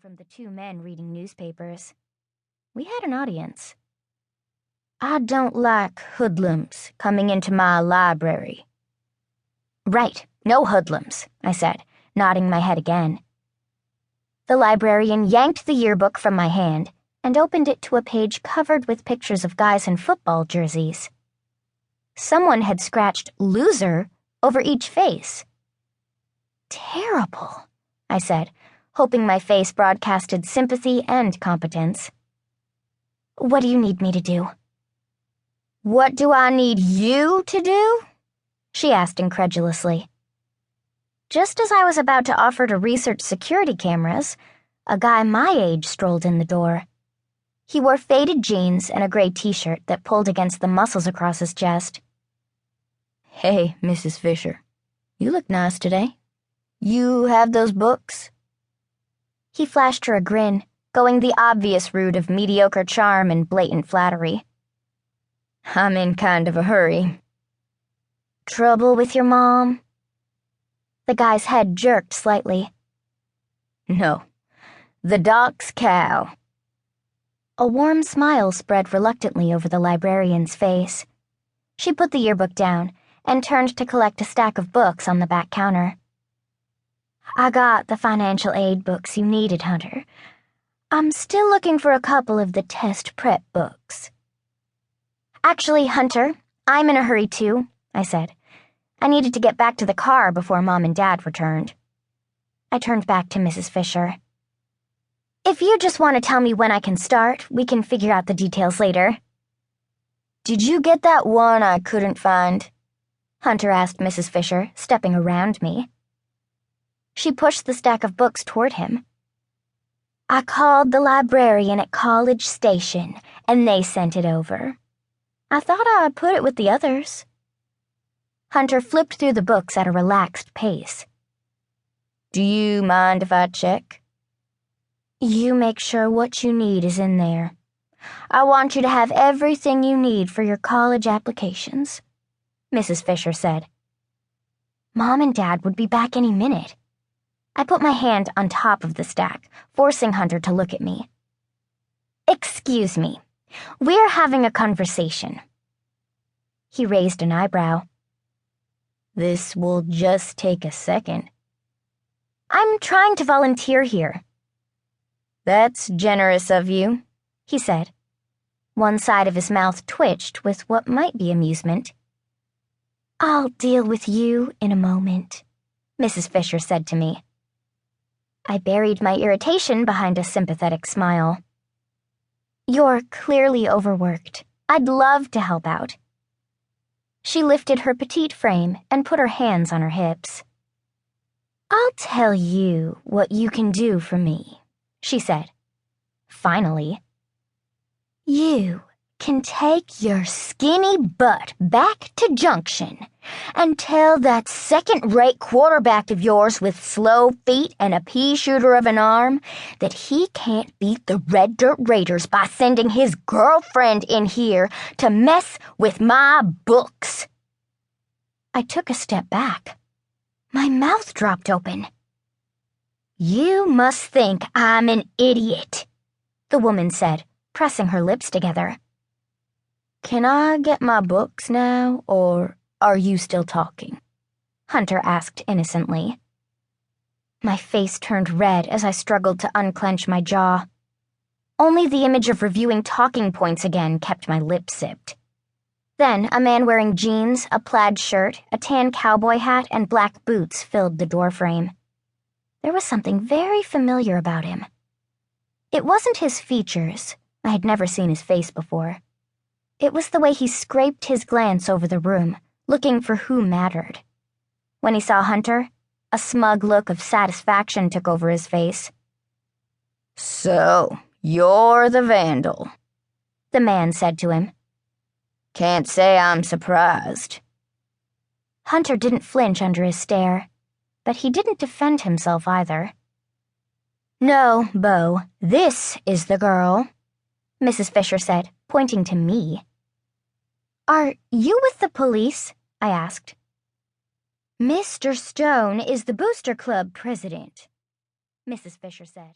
from the two men reading newspapers. We had an audience. "I don't like hoodlums coming into my library." "Right, no hoodlums," I said, nodding my head again. The librarian yanked the yearbook from my hand and opened it to a page covered with pictures of guys in football jerseys. Someone had scratched "loser" over each face. "Terrible," I said, hoping my face broadcasted sympathy and competence. "What do you need me to do?" "What do I need you to do?" she asked incredulously. Just as I was about to offer to research security cameras, a guy my age strolled in the door. He wore faded jeans and a gray t-shirt that pulled against the muscles across his chest. "Hey, Mrs. Fisher, you look nice today. You have those books?" He flashed her a grin, going the obvious route of mediocre charm and blatant flattery. "I'm in kind of a hurry." "Trouble with your mom?" The guy's head jerked slightly. "No, the doc's cow." A warm smile spread reluctantly over the librarian's face. She put the yearbook down and turned to collect a stack of books on the back counter. "I got the financial aid books you needed, Hunter. I'm still looking for a couple of the test prep books." "Actually, Hunter, I'm in a hurry too," I said. I needed to get back to the car before Mom and Dad returned. I turned back to Mrs. Fisher. "If you just want to tell me when I can start, we can figure out the details later." "Did you get that one I couldn't find?" Hunter asked Mrs. Fisher, stepping around me. She pushed the stack of books toward him. "I called the librarian at College Station, and they sent it over. I thought I'd put it with the others." Hunter flipped through the books at a relaxed pace. "Do you mind if I check?" "You make sure what you need is in there. I want you to have everything you need for your college applications," Mrs. Fisher said. Mom and Dad would be back any minute. I put my hand on top of the stack, forcing Hunter to look at me. "Excuse me, we're having a conversation." He raised an eyebrow. "This will just take a second." "I'm trying to volunteer here." "That's generous of you," he said. One side of his mouth twitched with what might be amusement. "I'll deal with you in a moment," Mrs. Fisher said to me. I buried my irritation behind a sympathetic smile. "You're clearly overworked. I'd love to help out." She lifted her petite frame and put her hands on her hips. "I'll tell you what you can do for me," she said. Finally. "You can take your skinny butt back to Junction and tell that second-rate quarterback of yours with slow feet and a pea-shooter of an arm that he can't beat the Red Dirt Raiders by sending his girlfriend in here to mess with my books." I took a step back. My mouth dropped open. "You must think I'm an idiot," the woman said, pressing her lips together. "Can I get my books now, or are you still talking?" Hunter asked innocently. My face turned red as I struggled to unclench my jaw. Only the image of reviewing talking points again kept my lips zipped. Then a man wearing jeans, a plaid shirt, a tan cowboy hat, and black boots filled the doorframe. There was something very familiar about him. It wasn't his features. I had never seen his face before. It was the way he scraped his glance over the room, looking for who mattered. When he saw Hunter, a smug look of satisfaction took over his face. "So, you're the vandal," the man said to him. "Can't say I'm surprised." Hunter didn't flinch under his stare, but he didn't defend himself either. "No, Beau, this is the girl," Mrs. Fisher said, pointing to me. "Are you with the police?" I asked. "Mr. Stone is the Booster Club president," Mrs. Fisher said.